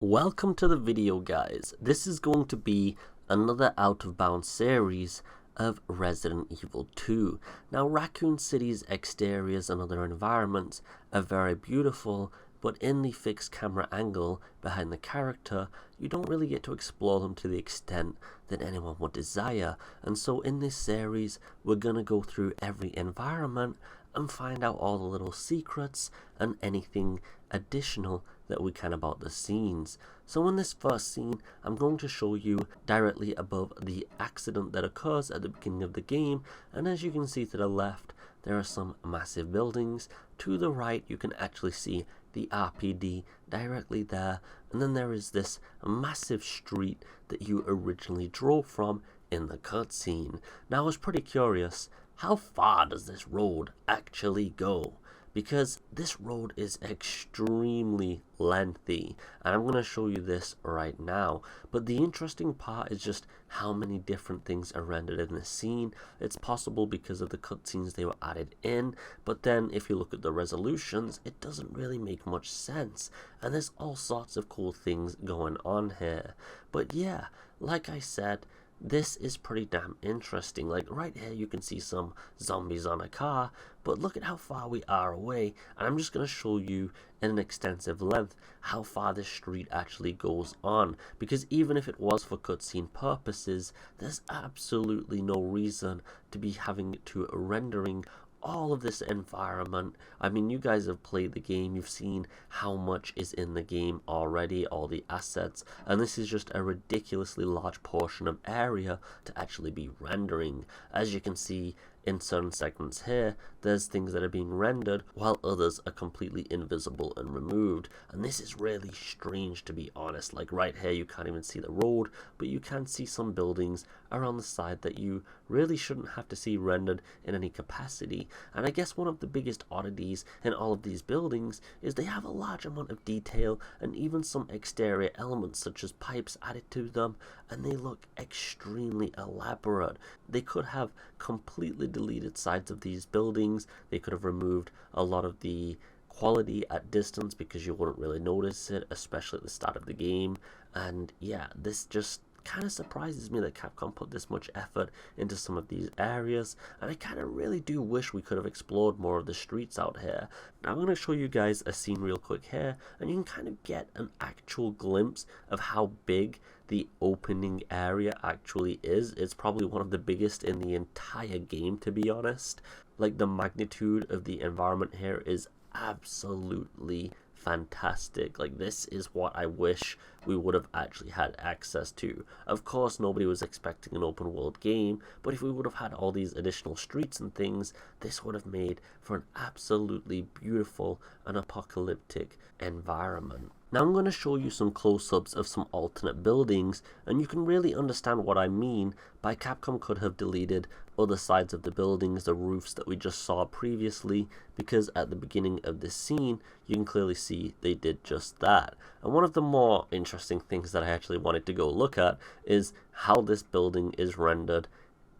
Welcome to the video, guys. This is going to be another Out of Bounds series of Resident Evil 2. Now, Raccoon City's exteriors and other environments are very beautiful, but in the fixed camera angle behind the character, you don't really get to explore them to the extent that anyone would desire. And so in this series, we're gonna go through every environment and find out all the little secrets and anything additional that we can about the scenes. So in this first scene, I'm going to show you directly above the accident that occurs at the beginning of the game, and as you can see to the left, there are some massive buildings. To the right, you can actually see the RPD directly there, and then there is this massive street that you originally drove from in the cutscene. Now I was pretty curious, how far does this road actually go? Because this road is extremely lengthy, and I'm going to show you this right now. But the interesting part is just how many different things are rendered in this scene. It's possible because of the cutscenes they were added in, but then if you look at the resolutions, it doesn't really make much sense, and there's all sorts of cool things going on here. But yeah, like I said, this is pretty damn interesting. Like right here you can see some zombies on a car, but look at how far we are away, and I'm just going to show you in an extensive length how far this street actually goes on, because even if it was for cutscene purposes, there's absolutely no reason to be having to rendering all of this environment. I mean, you guys have played the game, you've seen how much is in the game already, all the assets, and this is just a ridiculously large portion of area to actually be rendering. As you can see in certain segments here, there's things that are being rendered while others are completely invisible and removed, and this is really strange, to be honest. Like right here you can't even see the road, but you can see some buildings around the side that you really shouldn't have to see rendered in any capacity. And I guess one of the biggest oddities in all of these buildings is they have a large amount of detail and even some exterior elements such as pipes added to them, and they look extremely elaborate. They could have completely deleted sides of these buildings. They could have removed a lot of the quality at distance because you wouldn't really notice it, especially at the start of the game. And yeah, this just kind of surprises me that Capcom put this much effort into some of these areas, and I kind of really do wish we could have explored more of the streets out here. Now I'm going to show you guys a scene real quick here, and you can kind of get an actual glimpse of how big the opening area actually is. It's probably one of the biggest in the entire game, to be honest. Like, the magnitude of the environment here is absolutely fantastic. Like, this is what I wish we would have actually had access to. Of course, nobody was expecting an open world game, but if we would have had all these additional streets and things, this would have made for an absolutely beautiful and apocalyptic environment. Now I'm going to show you some close-ups of some alternate buildings, and you can really understand what I mean by Capcom could have deleted other sides of the buildings, the roofs that we just saw previously, because at the beginning of this scene you can clearly see they did just that. And one of the more interesting things that I actually wanted to go look at is how this building is rendered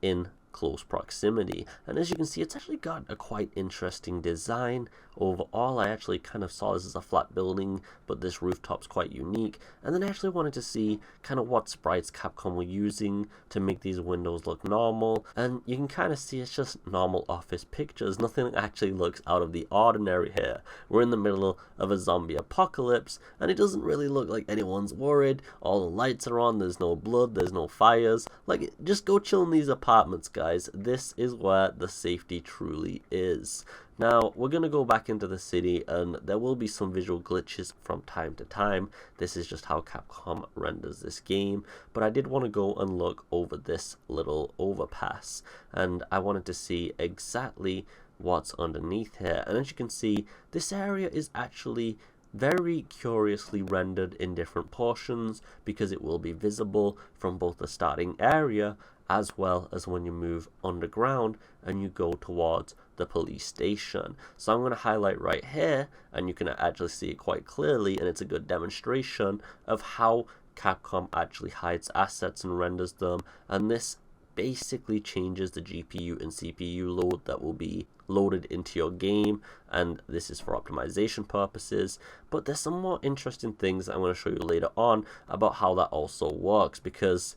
in close proximity, and as you can see, it's actually got a quite interesting design. Overall, I actually kind of saw this as a flat building, but this rooftop's quite unique. And then I actually wanted to see kind of what sprites Capcom were using to make these windows look normal, and you can kind of see it's just normal office pictures. Nothing actually looks out of the ordinary here. We're in the middle of a zombie apocalypse, and it doesn't really look like anyone's worried. All the lights are on, there's no blood, there's no fires. Like, just go chill in these apartments, guys. This is where the safety truly is. Now, we're going to go back into the city, and there will be some visual glitches from time to time. This is just how Capcom renders this game, but I did want to go and look over this little overpass, and I wanted to see exactly what's underneath here. And as you can see, this area is actually very curiously rendered in different portions, because it will be visible from both the starting area as well as when you move underground and you go towards the police station. So I'm going to highlight right here, and you can actually see it quite clearly, and it's a good demonstration of how Capcom actually hides assets and renders them. And this basically changes the GPU and CPU load that will be loaded into your game, and this is for optimization purposes. But there's some more interesting things that I'm going to show you later on about how that also works, because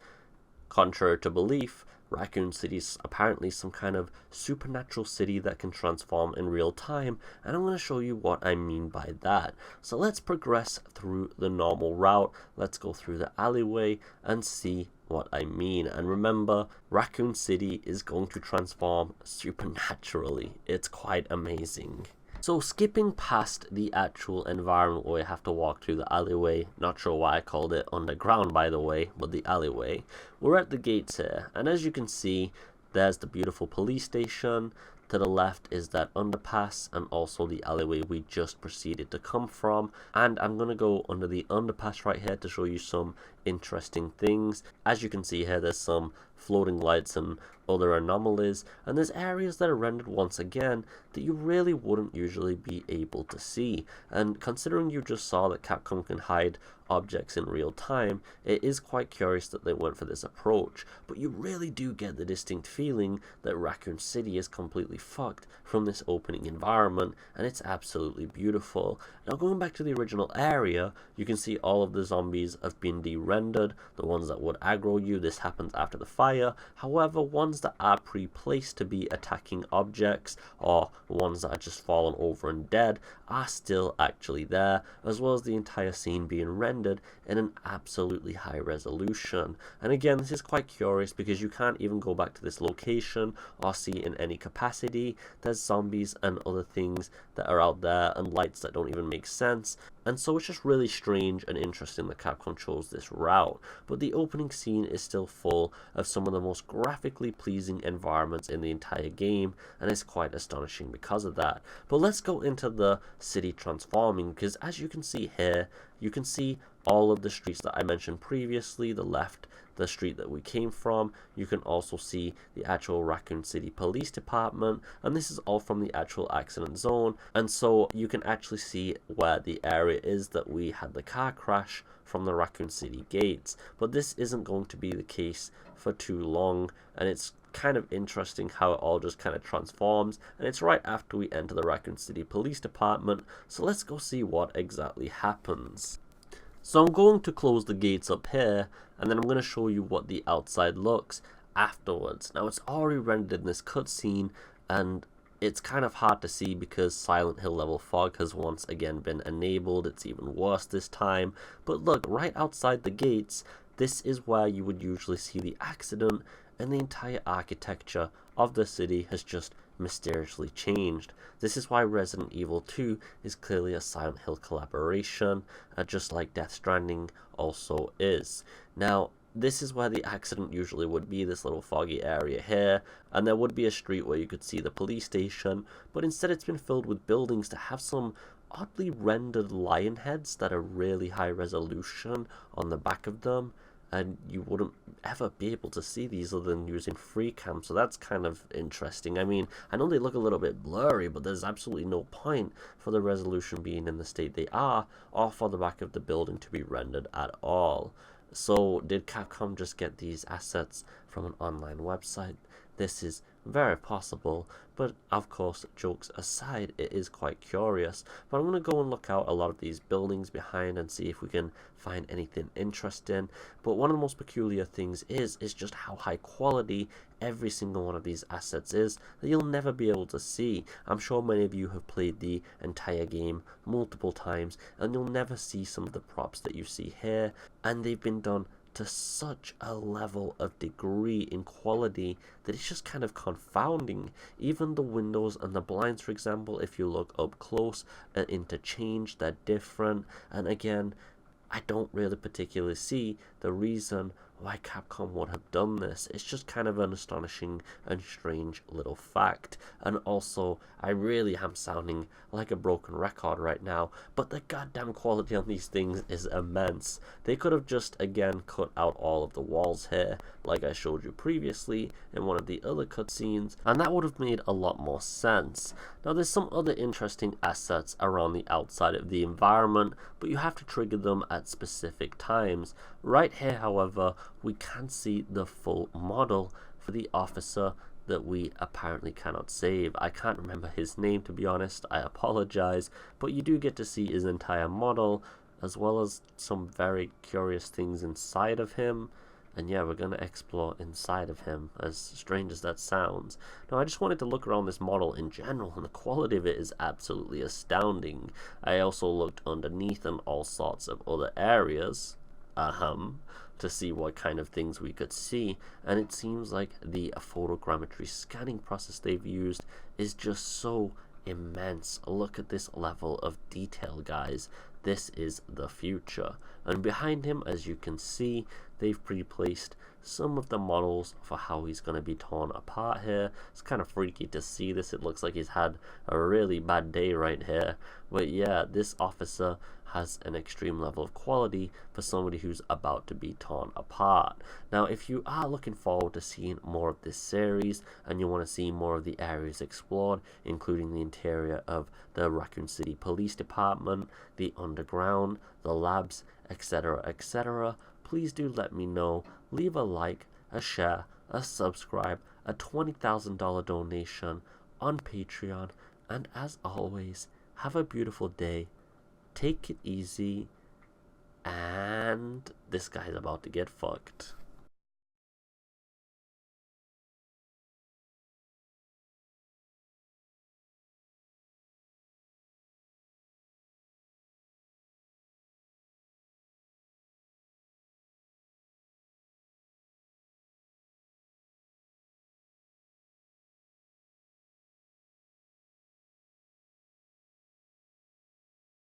contrary to belief, Raccoon City is apparently some kind of supernatural city that can transform in real time, and I'm going to show you what I mean by that. So let's progress through the normal route. Let's go through the alleyway and see what I mean. And remember, Raccoon City is going to transform supernaturally. It's quite amazing. So skipping past the actual environment where you have to walk through the alleyway, not sure why I called it underground by the way, but the alleyway, we're at the gates here, and as you can see, there's the beautiful police station. To the left is that underpass and also the alleyway we just proceeded to come from, and I'm going to go under the underpass right here to show you some interesting things. As you can see here, there's some floating lights and other anomalies, and there's areas that are rendered once again that you really wouldn't usually be able to see. And considering you just saw that Capcom can hide objects in real time, it is quite curious that they went for this approach, but you really do get the distinct feeling that Raccoon City is completely fucked from this opening environment, and it's absolutely beautiful. Now going back to the original area, you can see all of the zombies have been de-rendered. The ones that would aggro you, this happens after the fire. However, ones that are pre-placed to be attacking objects, or ones that are just fallen over and dead, are still actually there, as well as the entire scene being rendered in an absolutely high resolution. And again, this is quite curious because you can't even go back to this location or see it in any capacity. There's zombies and other things that are out there and lights that don't even make sense. And so it's just really strange and interesting that Capcom chose this route. But the opening scene is still full of some of the most graphically pleasing environments in the entire game, and it's quite astonishing because of that. But let's go into the city transforming, because as you can see here, you can see all of the streets that I mentioned previously. The left, the street that we came from. You can also see the actual Raccoon City Police Department, and this is all from the actual accident zone, and so you can actually see where the area is that we had the car crash from the Raccoon City gates. But this isn't going to be the case for too long, and it's kind of interesting how it all just kind of transforms, and it's right after we enter the Raccoon City Police Department, so let's go see what exactly happens. So I'm going to close the gates up here, and then I'm going to show you what the outside looks afterwards. Now it's already rendered in this cutscene, and it's kind of hard to see because Silent Hill level fog has once again been enabled. It's even worse this time. But look, right outside the gates, this is where you would usually see the accident, and the entire architecture of the city has just mysteriously changed. This is why Resident Evil 2 is clearly a Silent Hill collaboration, just like Death Stranding also is. Now, this is where the accident usually would be, this little foggy area here, and there would be a street where you could see the police station, but instead it's been filled with buildings that have some oddly rendered lion heads that are really high resolution on the back of them, and you wouldn't ever be able to see these other than using free cam, so that's kind of interesting. I mean, I know they look a little bit blurry, but there's absolutely no point for the resolution being in the state they are, or for the back of the building to be rendered at all. So did Capcom just get these assets from an online website? This is very possible, but of course, jokes aside, it is quite curious. But I'm going to go and look out a lot of these buildings behind and see if we can find anything interesting. But one of the most peculiar things is just how high quality every single one of these assets is that you'll never be able to see. I'm sure many of you have played the entire game multiple times, and you'll never see some of the props that you see here, and they've been done to such a level of degree in quality that it's just kind of confounding. Even the windows and the blinds, for example, if you look up close and interchange, they're different. And again, I don't really particularly see the reason why Capcom would have done this. It's just kind of an astonishing and strange little fact. And also, I really am sounding like a broken record right now, but the goddamn quality on these things is immense. They could have just, again, cut out all of the walls here, like I showed you previously in one of the other cutscenes, and that would have made a lot more sense. Now, there's some other interesting assets around the outside of the environment, but you have to trigger them at specific times. Right here, however, we can see the full model for the officer that we apparently cannot save. I can't remember his name, to be honest, I apologize, but you do get to see his entire model as well as some very curious things inside of him. And yeah, we're going to explore inside of him, as strange as that sounds. Now, I just wanted to look around this model in general, and the quality of it is absolutely astounding. I also looked underneath in all sorts of other areas, to see what kind of things we could see, and it seems like the photogrammetry scanning process they've used is just so immense. Look at this level of detail, guys. This is the future. And behind him, as you can see, they've pre-placed some of the models for how he's going to be torn apart here. It's kind of freaky to see this. It looks like he's had a really bad day right here. But yeah, this officer has an extreme level of quality for somebody who's about to be torn apart. Now, if you are looking forward to seeing more of this series and you want to see more of the areas explored, including the interior of the Raccoon City Police Department, the underground, the labs, etc., etc., please do let me know. Leave a like, a share, a subscribe, a $20,000 donation on Patreon, and as always, have a beautiful day. Take it easy, and this guy's about to get fucked.